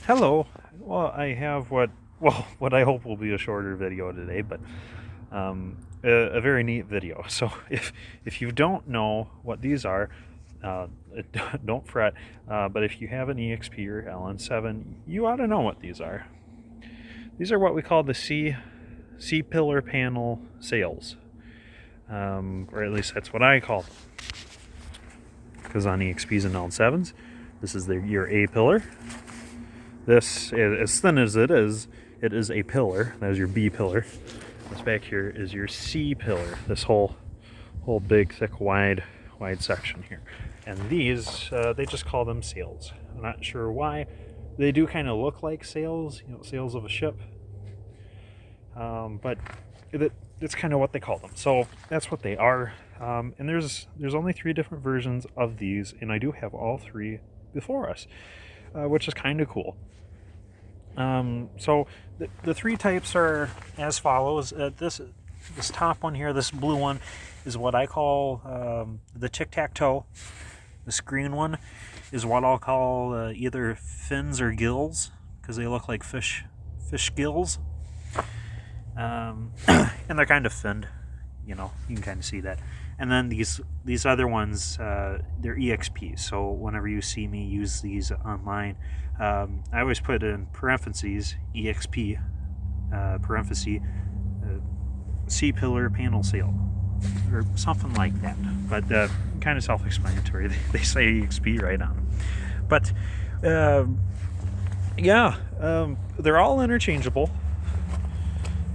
Hello. Well, I have what I hope will be a shorter video today, but a very neat video. So if you don't know what these are, uh, don't fret. But if you have an EXP or LN7, you ought to know what these are. These are what we call the C pillar panel sails, or at least that's what I call them. Because on EXPs and L7s, this is your A pillar. This, as thin as it is a pillar. That is your B pillar. This back here is your C pillar. This whole big, thick, wide section here. And these, they just call them sails. I'm not sure why. They do kind of look like sails, sails of a ship. But it's kind of what they call them. So that's what they are. And there's only 3 different versions of these, and I do have all 3 before us, which is kind of cool. So the 3 types are as follows. This top one here, this blue one, is what I call the Tic-Tac-Toe. This green one is what I'll call either fins or gills, because they look like fish gills. And they're kind of finned, you can kind of see that. And then these other ones, they're EXPs. So whenever you see me use these online, I always put in parentheses EXP, parentheses C pillar panel sail, or something like that. But kind of self-explanatory. They say EXP right on them. But yeah, they're all interchangeable.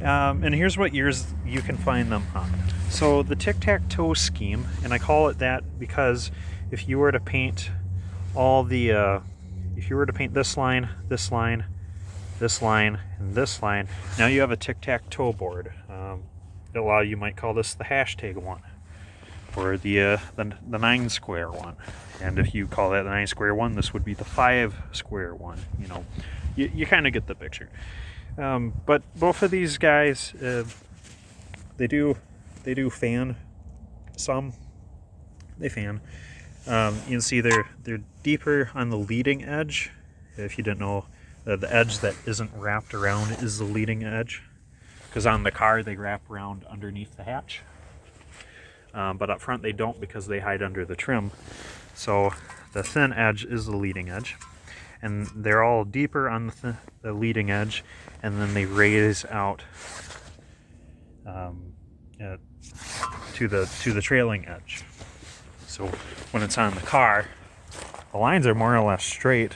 And here's what years you can find them on. So the Tic-Tac-Toe scheme, and I call it that because if you were to paint all the, if you were to paint this line, this line, this line, and this line, now you have a Tic-Tac-Toe board. You might call this the hashtag one, or the 9 square one. And if you call that the 9 square one, this would be the 5 square one. You kind of get the picture. But both of these guys, they do fan some. They fan. You can see they're deeper on the leading edge. If you didn't know, the edge that isn't wrapped around is the leading edge, because on the car they wrap around underneath the hatch. But up front they don't, because they hide under the trim. So the thin edge is the leading edge, and they're all deeper on the leading edge, and then they raise out to the trailing edge. So when it's on the car, the lines are more or less straight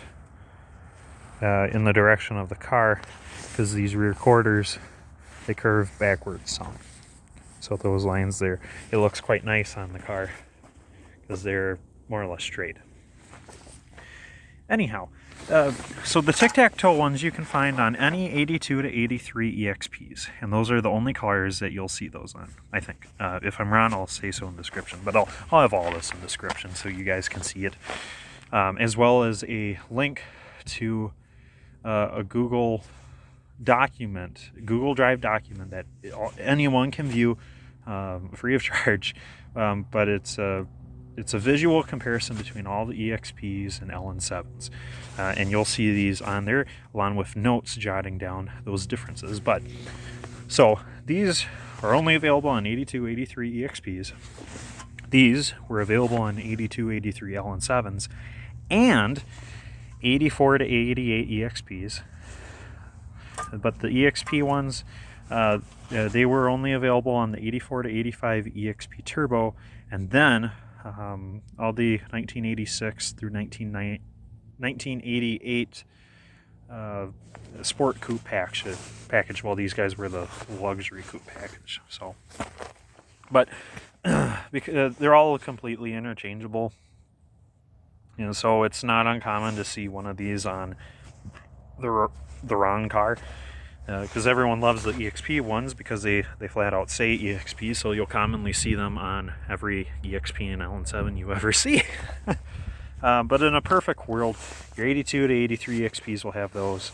in the direction of the car, because these rear quarters, they curve backwards some. So those lines there, it looks quite nice on the car because they're more or less straight. Anyhow, so the Tic-Tac-Toe ones you can find on any 82 to 83 EXPs, and those are the only colors that you'll see those on, I think. If I'm wrong, I'll say so in the description, but I'll have all this in the description so you guys can see it, as well as a link to a Google Drive document that anyone can view free of charge, but it's a visual comparison between all the EXPs and LN7s, and you'll see these on there along with notes jotting down those differences. But so these are only available on 82, 83 EXPs. These were available on 82, 83 LN7s and 84 to 88 EXPs. But the EXP ones, they were only available on the 84 to 85 EXP Turbo, and then all the 1986 through 1988 Sport Coupe package. Well, these guys were the luxury coupe package. So, but because they're all completely interchangeable, so it's not uncommon to see one of these on the wrong car, because everyone loves the EXP ones because they flat out say EXP, so you'll commonly see them on every EXP and LN7 you ever see. But in a perfect world, your 82 to 83 EXPs will have those,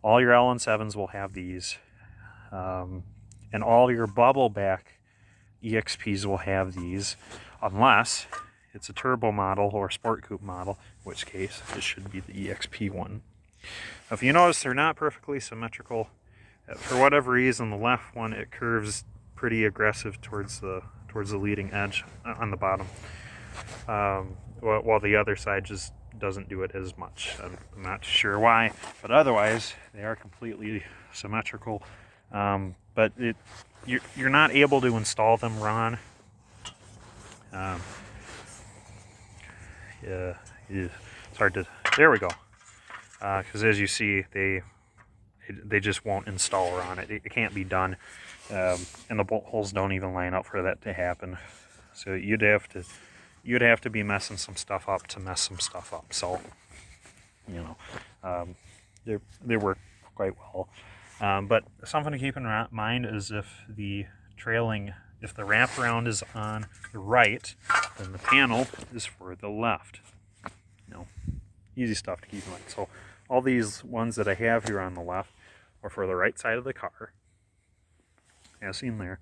all your LN7s will have these, and all your bubble back EXPs will have these, unless it's a turbo model or sport coupe model, in which case it should be the EXP one. If you notice, they're not perfectly symmetrical. For whatever reason, the left one, it curves pretty aggressive towards the leading edge on the bottom, while the other side just doesn't do it as much. I'm not sure why, but otherwise they are completely symmetrical. But you're not able to install them wrong. Yeah, it's hard to. There we go. Because as you see, they just won't install on it. It can't be done, and the bolt holes don't even line up for that to happen. So you'd have to be messing some stuff up to mess some stuff up. So, you know, they work quite well. But something to keep in mind is if the wraparound is on the right, then the panel is for the left. You know, easy stuff to keep in mind. So all these ones that I have here on the left are for the right side of the car, as seen there.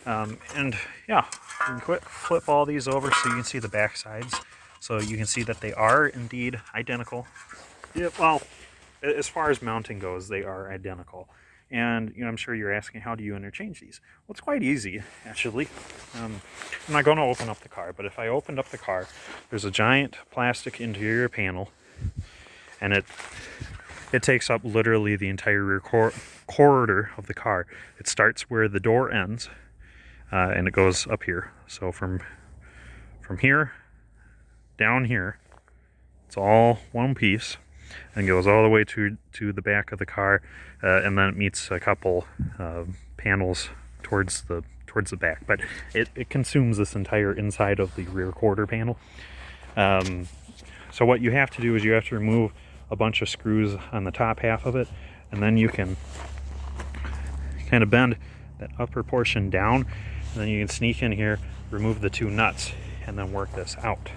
And yeah, you can flip all these over so you can see the back sides. So you can see that they are indeed identical. Yeah, well, as far as mounting goes, they are identical. And you know, I'm sure you're asking, how do you interchange these? Well, it's quite easy, actually. I'm not going to open up the car, but if I opened up the car, there's a giant plastic interior panel, and it takes up literally the entire rear corridor of the car. It starts where the door ends, and it goes up here. So from here down here, it's all one piece, and goes all the way to the back of the car, and then it meets a couple panels towards the back. But it consumes this entire inside of the rear quarter panel. So what you have to do is you have to remove a bunch of screws on the top half of it, and then you can kind of bend that upper portion down, and then you can sneak in here, remove the two nuts, and then work this out.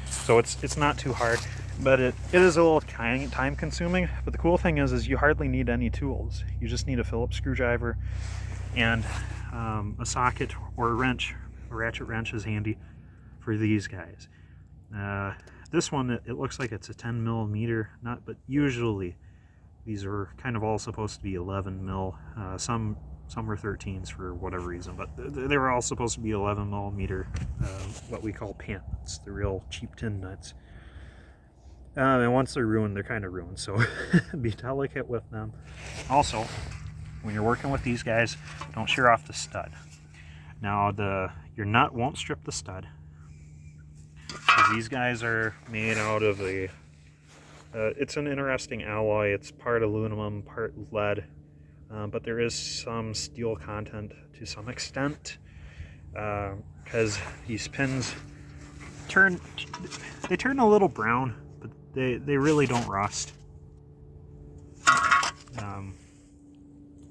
So it's not too hard, but it is a little time consuming. But the cool thing is you hardly need any tools. You just need a Phillips screwdriver and a socket or a wrench. A ratchet wrench is handy for these guys. This one, it looks like it's a 10 millimeter nut, but usually these are kind of all supposed to be 11 mil. Some were 13s for whatever reason, but they were all supposed to be 11 millimeter, what we call pant nuts, the real cheap tin nuts. And once they're ruined, they're kind of ruined, so be delicate with them. Also, when you're working with these guys, don't shear off the stud. Now, your nut won't strip the stud. These guys are made out of it's an interesting alloy. It's part aluminum, part lead, but there is some steel content to some extent, because these pins turn a little brown, but they really don't rust.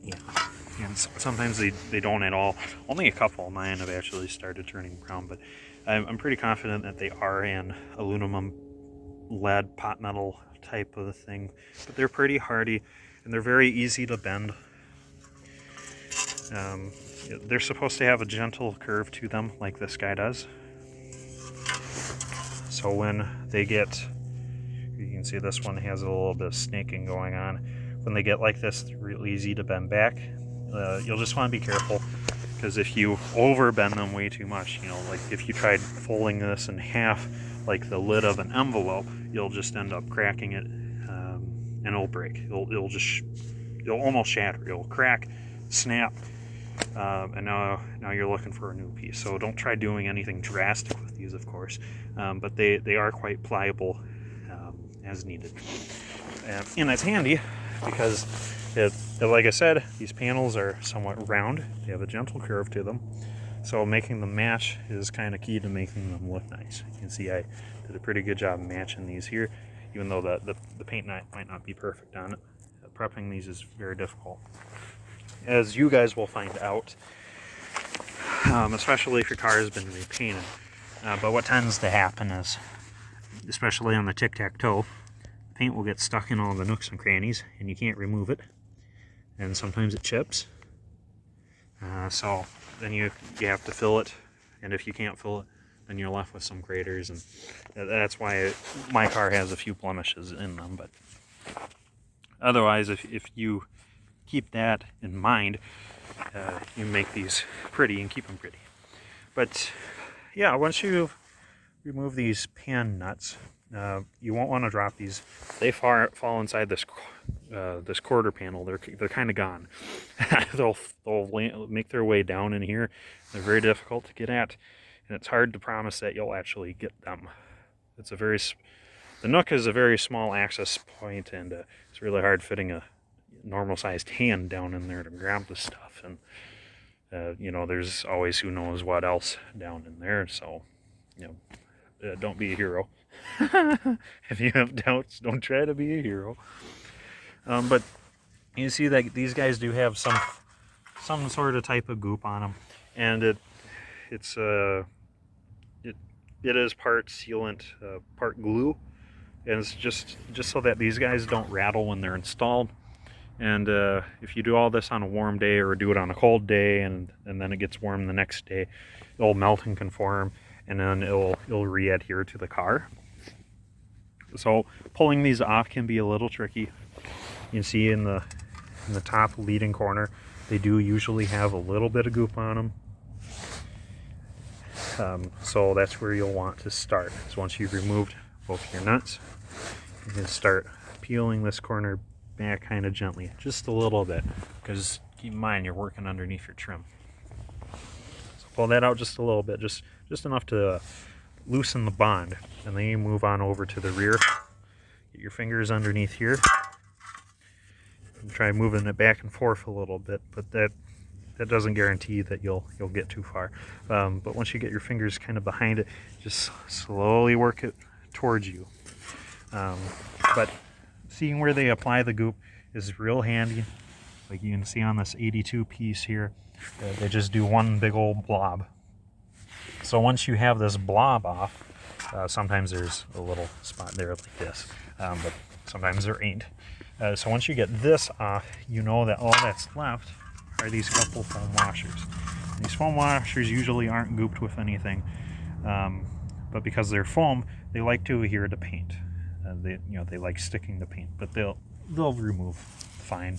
Yeah, and sometimes they don't at all. Only a couple of mine have actually started turning brown, but I'm pretty confident that they are an aluminum lead pot metal type of a thing. But they're pretty hardy, and they're very easy to bend. They're supposed to have a gentle curve to them, like this guy does. So when they get, you can see this one has a little bit of snaking going on. When they get like this, it's real easy to bend back. You'll just want to be careful, because if you over bend them way too much, you know, like if you tried folding this in half like the lid of an envelope, you'll just end up cracking it, and it'll break. It'll almost shatter. It'll crack, snap, and now you're looking for a new piece. So don't try doing anything drastic with these, of course, but they are quite pliable as needed, and it's handy because like I said, these panels are somewhat round. They have a gentle curve to them, so making them match is kind of key to making them look nice. You can see I did a pretty good job matching these here, even though the paint might not be perfect on it. Prepping these is very difficult, as you guys will find out, especially if your car has been repainted. But what tends to happen is, especially on the Tic-Tac-Toe, the paint will get stuck in all the nooks and crannies, and you can't remove it. And sometimes it chips. So then you have to fill it, and if you can't fill it, then you're left with some craters, and that's why my car has a few blemishes in them. But Otherwise, if you keep that in mind, you make these pretty and keep them pretty. But yeah, once you remove these pan nuts, you won't want to drop these. They fall inside this this quarter panel. They're kind of gone. they'll make their way down in here. They're very difficult to get at, and it's hard to promise that you'll actually get them. The nook is a very small access point, and it's really hard fitting a normal sized hand down in there to grab the stuff. And you know, there's always who knows what else down in there. So, you know, don't be a hero. If you have doubts, don't try to be a hero. But you see that these guys do have some sort of type of goop on them, and it is part sealant, part glue, and it's just so that these guys don't rattle when they're installed. And if you do all this on a warm day or do it on a cold day, and then it gets warm the next day, it'll melt and conform, and then it'll re-adhere to the car. So pulling these off can be a little tricky. You can see in the top leading corner, they do usually have a little bit of goop on them. So that's where you'll want to start. So once you've removed both your nuts, you can start peeling this corner back kind of gently, just a little bit, because keep in mind you're working underneath your trim. So pull that out just a little bit, just enough to loosen the bond, and then you move on over to the rear. Get your fingers underneath here and try moving it back and forth a little bit, but that doesn't guarantee that you'll get too far. But once you get your fingers kind of behind it, just slowly work it towards you. But seeing where they apply the goop is real handy. Like you can see on this 82 piece here, they just do one big old blob. So once you have this blob off, sometimes there's a little spot there like this, but sometimes there ain't. So once you get this off, you know that all that's left are these couple foam washers. And these foam washers usually aren't gooped with anything, but because they're foam, they like to adhere to paint. They like sticking to paint, but they'll remove fine.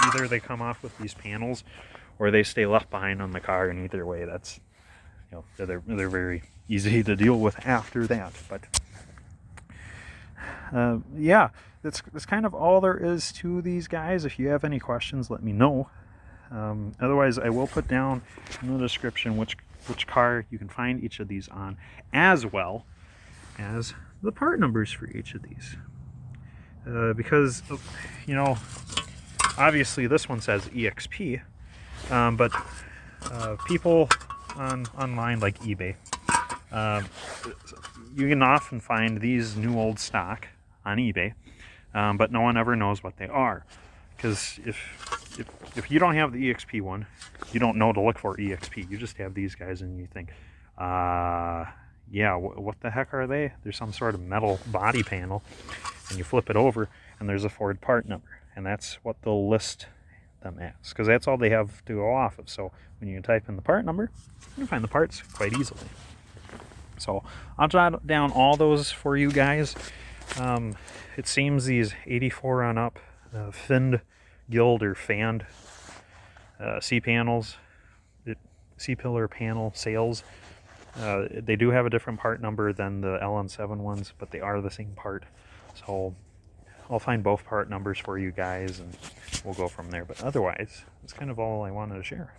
Either they come off with these panels, or they stay left behind on the car. And either way, that's they're very easy to deal with after that. But yeah, that's kind of all there is to these guys. If you have any questions, let me know. Otherwise, I will put down in the description which car you can find each of these on, as well as the part numbers for each of these. Because, obviously this one says EXP, but people online like eBay, you can often find these new old stock on eBay, but no one ever knows what they are. Because if you don't have the EXP one, you don't know to look for EXP. You just have these guys and you think, yeah, what the heck are they? There's some sort of metal body panel, and you flip it over and there's a Ford part number, and that's what they'll list them as, because that's all they have to go off of. So when you type in the part number, you can find the parts quite easily. So I'll jot down all those for you guys. It seems these 84 on up finned, gilled, or fanned C-panels, C-pillar panel sails, they do have a different part number than the LN7 ones, but they are the same part. So I'll find both part numbers for you guys, and we'll go from there. But otherwise, that's kind of all I wanted to share.